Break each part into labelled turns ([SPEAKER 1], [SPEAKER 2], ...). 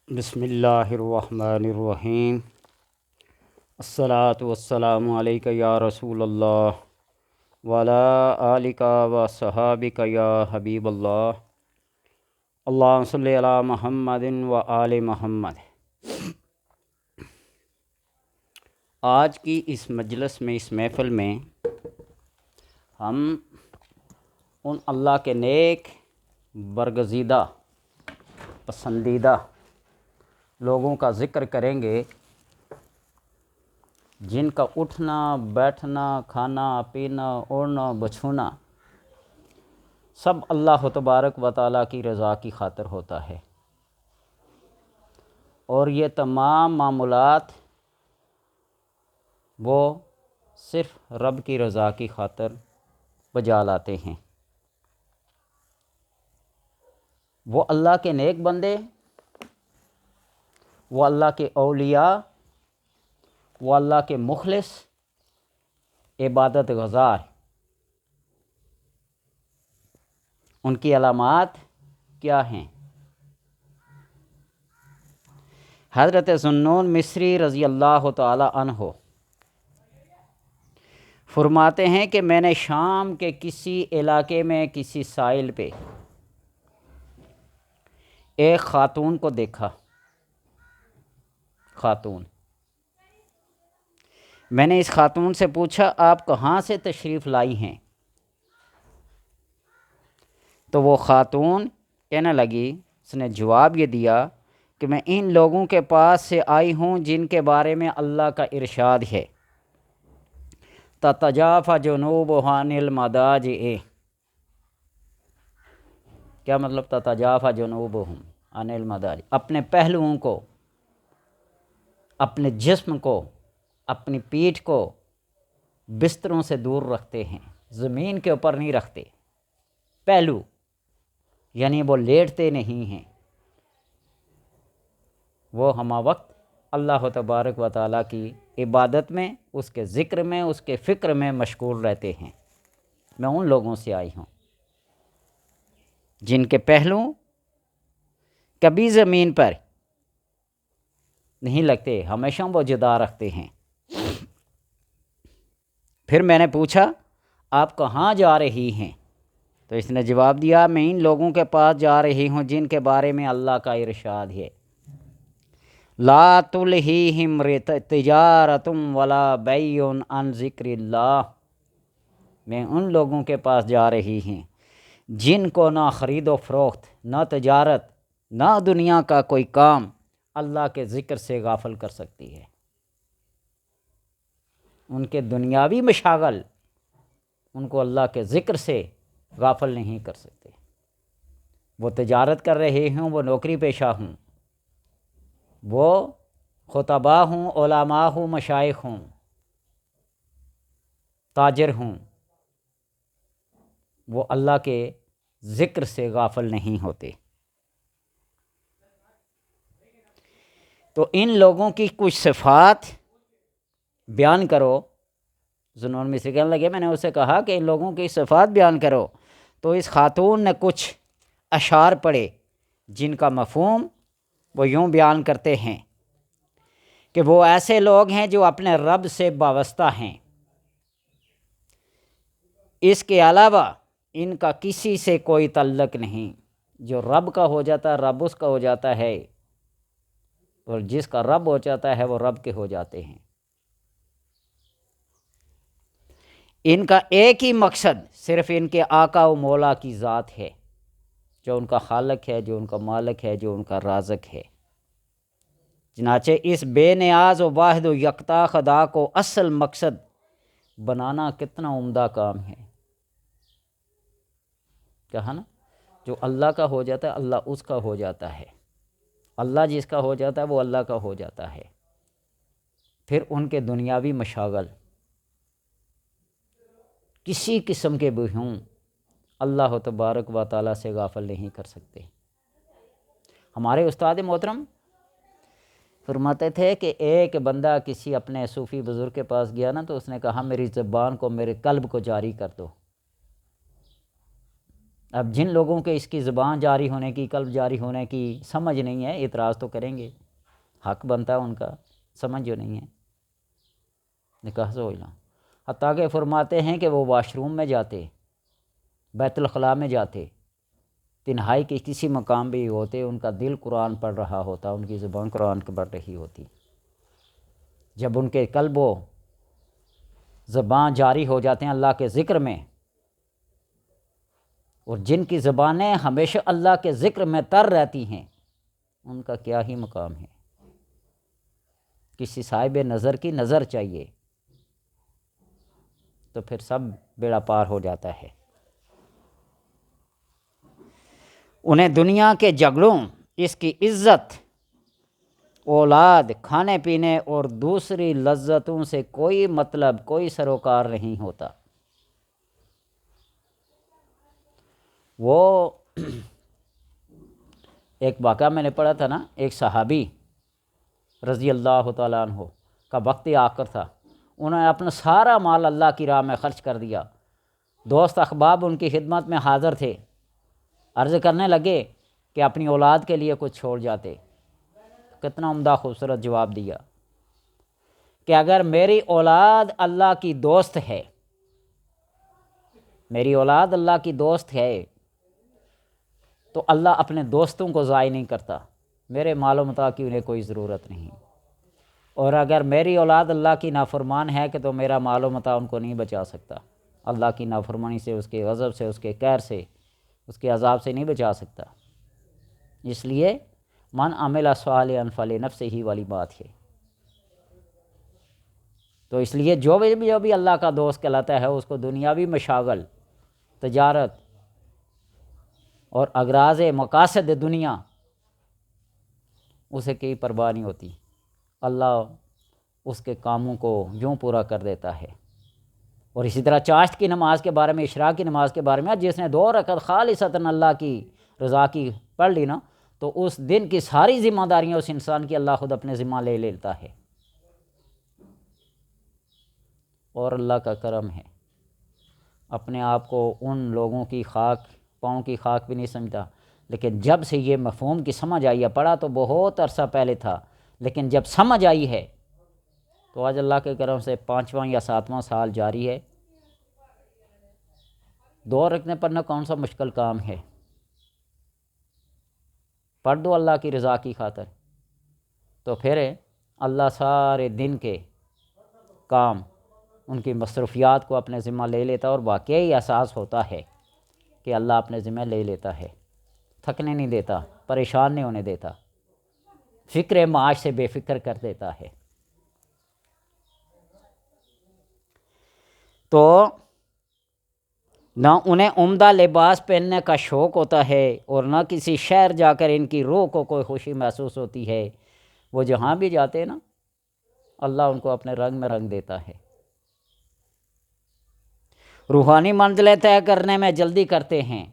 [SPEAKER 1] بسم اللہ الرحمن الرحیم۔ الصلاۃ والسلام علیک یا رسول اللہ وعلی آلک و صحابک یا حبیب اللہ۔ اللہم صلی علی محمد و آل محمد۔ آج کی اس مجلس میں، اس محفل میں ہم ان اللہ کے نیک، برگزیدہ، پسندیدہ لوگوں کا ذکر کریں گے جن کا اٹھنا، بیٹھنا، کھانا، پینا، اوڑھنا، بچھونا سب اللہ تبارک و تعالیٰ کی رضا کی خاطر ہوتا ہے، اور یہ تمام معمولات وہ صرف رب کی رضا کی خاطر بجا لاتے ہیں۔ وہ اللہ کے نیک بندے، وہ اللہ کے اولیاء، وہ اللہ کے مخلص، عبادت گزار، ان کی علامات کیا ہیں؟ حضرت ذوالنون مصری رضی اللہ تعالی عنہ فرماتے ہیں کہ میں نے شام کے کسی علاقے میں کسی ساحل پہ ایک خاتون کو دیکھا۔ خاتون، میں نے اس خاتون سے پوچھا آپ کہاں سے تشریف لائی ہیں؟ تو وہ خاتون کہنے لگی، اس نے جواب یہ دیا کہ میں ان لوگوں کے پاس سے آئی ہوں جن کے بارے میں اللہ کا ارشاد ہے، تتجافی جنوبہم عن المضاجع۔ کیا مطلب تتجافی جنوبہم عن المضاجع؟ اپنے پہلوؤں کو، اپنے جسم کو، اپنی پیٹھ کو بستروں سے دور رکھتے ہیں، زمین کے اوپر نہیں رکھتے۔ پہلو یعنی وہ لیٹتے نہیں ہیں، وہ ہمہ وقت اللہ تبارک و تعالیٰ کی عبادت میں، اس کے ذکر میں، اس کے فکر میں مشغول رہتے ہیں۔ میں ان لوگوں سے آئی ہوں جن کے پہلو کبھی زمین پر نہیں لگتے، ہمیشہ وہ جدا رکھتے ہیں۔ پھر میں نے پوچھا آپ کہاں جا رہی ہیں؟ تو اس نے جواب دیا میں ان لوگوں کے پاس جا رہی ہوں جن کے بارے میں اللہ کا ارشاد ہے، لا تلہیہم تجارۃ ولا بیع عن ذکر اللہ۔ میں ان لوگوں کے پاس جا رہی ہیں جن کو نہ خرید و فروخت، نہ تجارت، نہ دنیا کا کوئی کام اللہ کے ذکر سے غافل کر سکتی ہے۔ ان کے دنیاوی مشاغل ان کو اللہ کے ذکر سے غافل نہیں کر سکتے۔ وہ تجارت کر رہے ہوں، وہ نوکری پیشہ ہوں، وہ خطباء ہوں، علماء ہوں، مشائخ ہوں، تاجر ہوں، وہ اللہ کے ذکر سے غافل نہیں ہوتے۔ تو ان لوگوں کی کچھ صفات بیان کرو۔ ذوالنون مصری کہنے لگے، میں نے اسے کہا کہ ان لوگوں کی صفات بیان کرو، تو اس خاتون نے کچھ اشعار پڑھے جن کا مفہوم وہ یوں بیان کرتے ہیں کہ وہ ایسے لوگ ہیں جو اپنے رب سے وابستہ ہیں، اس کے علاوہ ان کا کسی سے کوئی تعلق نہیں۔ جو رب کا ہو جاتا ہے رب اس کا ہو جاتا ہے، اور جس کا رب ہو جاتا ہے وہ رب کے ہو جاتے ہیں۔ ان کا ایک ہی مقصد صرف ان کے آقا و مولا کی ذات ہے، جو ان کا خالق ہے، جو ان کا مالک ہے، جو ان کا رازق ہے۔ چنانچہ اس بے نیاز و واحد و یکتا خدا کو اصل مقصد بنانا کتنا عمدہ کام ہے۔ کہا نا، جو اللہ کا ہو جاتا ہے اللہ اس کا ہو جاتا ہے، اللہ جس کا ہو جاتا ہے وہ اللہ کا ہو جاتا ہے۔ پھر ان کے دنیاوی مشاغل کسی قسم کے بھی ہوں اللہ تبارک و تعالیٰ سے غافل نہیں کر سکتے۔ ہمارے استاد محترم فرماتے تھے کہ ایک بندہ کسی اپنے صوفی بزرگ کے پاس گیا نا، تو اس نے کہا میری زبان کو، میرے قلب کو جاری کر دو۔ اب جن لوگوں کے اس کی زبان جاری ہونے کی، قلب جاری ہونے کی سمجھ نہیں ہے، اعتراض تو کریں گے، حق بنتا ہے ان کا، سمجھ جو نہیں ہے نکاح سے ہونا۔ حتیٰ کہ فرماتے ہیں کہ وہ واش روم میں جاتے، بیت الخلاء میں جاتے، تنہائی کے کسی مقام بھی ہوتے، ان کا دل قرآن پڑھ رہا ہوتا، ان کی زبان قرآن کی پڑھ رہی ہوتی۔ جب ان کے قلب و زبان جاری ہو جاتے ہیں اللہ کے ذکر میں، اور جن کی زبانیں ہمیشہ اللہ کے ذکر میں تر رہتی ہیں، ان کا کیا ہی مقام ہے۔ کسی صاحب نظر کی نظر چاہیے تو پھر سب بیڑا پار ہو جاتا ہے۔ انہیں دنیا کے جھگڑوں، اس کی عزت، اولاد، کھانے پینے اور دوسری لذتوں سے کوئی مطلب، کوئی سروکار نہیں ہوتا۔ وہ ایک واقعہ میں نے پڑھا تھا نا، ایک صحابی رضی اللہ تعالیٰ عنہ کا وقت آخر تھا، انہوں نے اپنا سارا مال اللہ کی راہ میں خرچ کر دیا۔ دوست احباب ان کی خدمت میں حاضر تھے، عرض کرنے لگے کہ اپنی اولاد کے لیے کچھ چھوڑ جاتے۔ کتنا عمدہ خوبصورت جواب دیا کہ اگر میری اولاد اللہ کی دوست ہے، میری اولاد اللہ کی دوست ہے، تو اللہ اپنے دوستوں کو ضائع نہیں کرتا، میرے مال و متاع کی انہیں کوئی ضرورت نہیں۔ اور اگر میری اولاد اللہ کی نافرمان ہے کہ تو میرا مال و متاع ان کو نہیں بچا سکتا، اللہ کی نافرمانی سے، اس کے غضب سے، اس کے قہر سے، اس کے عذاب سے نہیں بچا سکتا۔ اس لیے من عمل صالحا فلنفسہ والی بات ہے۔ تو اس لیے جو بھی اللہ کا دوست کہلاتا ہے، اس کو دنیاوی مشاغل، تجارت اور اغراض مقاصد دنیا، اسے کوئی پرواہ نہیں ہوتی، اللہ اس کے کاموں کو یوں پورا کر دیتا ہے۔ اور اسی طرح چاشت کی نماز کے بارے میں، اشراق کی نماز کے بارے میں، جس نے 2 رکعت خالصتاً اللہ کی رضا کی پڑھ لی نا، تو اس دن کی ساری ذمہ داریاں اس انسان کی اللہ خود اپنے ذمہ لے لیتا ہے۔ اور اللہ کا کرم ہے، اپنے آپ کو ان لوگوں کی خاک، پاؤں کی خاک بھی نہیں سمجھتا، لیکن جب سے یہ مفہوم کی سمجھ آئی ہے، پڑھا تو بہت عرصہ پہلے تھا، لیکن جب سمجھ آئی ہے تو آج اللہ کے کرم سے 5واں یا 7واں سال جاری ہے۔ 2 رکعتیں پڑھنا کون سا مشکل کام ہے؟ پڑھ دو اللہ کی رضا کی خاطر، تو پھر اللہ سارے دن کے کام، ان کی مصروفیات کو اپنے ذمہ لے لیتا، اور واقعی احساس ہوتا ہے کہ اللہ اپنے ذمہ لے لیتا ہے، تھکنے نہیں دیتا، پریشان نہیں ہونے دیتا، فکر معاش سے بے فکر کر دیتا ہے۔ تو نہ انہیں عمدہ لباس پہننے کا شوق ہوتا ہے، اور نہ کسی شہر جا کر ان کی روح کو کوئی خوشی محسوس ہوتی ہے۔ وہ جہاں بھی جاتے ہیں نا، اللہ ان کو اپنے رنگ میں رنگ دیتا ہے۔ روحانی منزلیں طے کرنے میں جلدی کرتے ہیں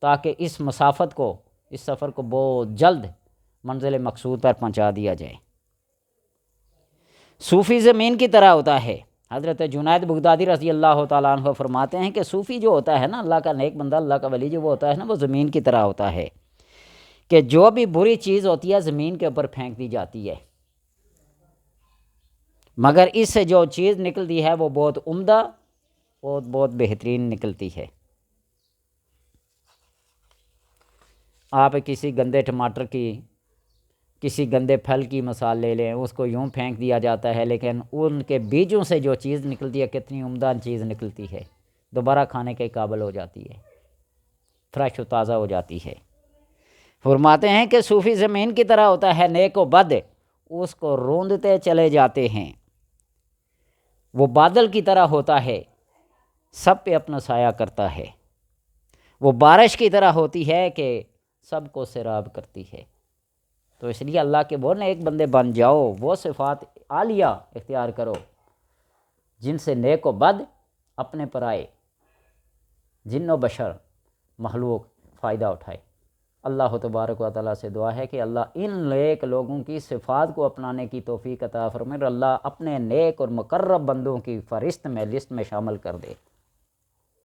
[SPEAKER 1] تاکہ اس مسافت کو، اس سفر کو بہت جلد منزل مقصود پر پہنچا دیا جائے۔ صوفی زمین کی طرح ہوتا ہے۔ حضرت جنید بغدادی رضی اللہ تعالیٰ عنہ فرماتے ہیں کہ صوفی جو ہوتا ہے نا، اللہ کا نیک بندہ، اللہ کا ولی جو وہ ہوتا ہے نا، وہ زمین کی طرح ہوتا ہے کہ جو بھی بری چیز ہوتی ہے زمین کے اوپر پھینک دی جاتی ہے، مگر اس سے جو چیز نکلتی ہے وہ بہت عمدہ، بہت بہترین نکلتی ہے۔ آپ کسی گندے ٹماٹر کی، کسی گندے پھل کی مثال لے لیں، اس کو یوں پھینک دیا جاتا ہے، لیکن ان کے بیجوں سے جو چیز نکلتی ہے کتنی عمدہ چیز نکلتی ہے، دوبارہ کھانے کے قابل ہو جاتی ہے، فریش و تازہ ہو جاتی ہے۔ فرماتے ہیں کہ صوفی زمین کی طرح ہوتا ہے، نیک و بد اس کو روندتے چلے جاتے ہیں۔ وہ بادل کی طرح ہوتا ہے، سب پہ اپنا سایہ کرتا ہے۔ وہ بارش کی طرح ہوتی ہے کہ سب کو سیراب کرتی ہے۔ تو اس لیے اللہ کے وہ نیک بندے بن جاؤ، وہ صفات عالیہ اختیار کرو جن سے نیک و بد اپنے پر آئے، جن و بشر مخلوق فائدہ اٹھائے۔ اللہ تبارک و تعالیٰ سے دعا ہے کہ اللہ ان نیک لوگوں کی صفات کو اپنانے کی توفیق عطا فرمائے، اور اللہ اپنے نیک اور مقرب بندوں کی فہرست میں، لسٹ میں شامل کر دے۔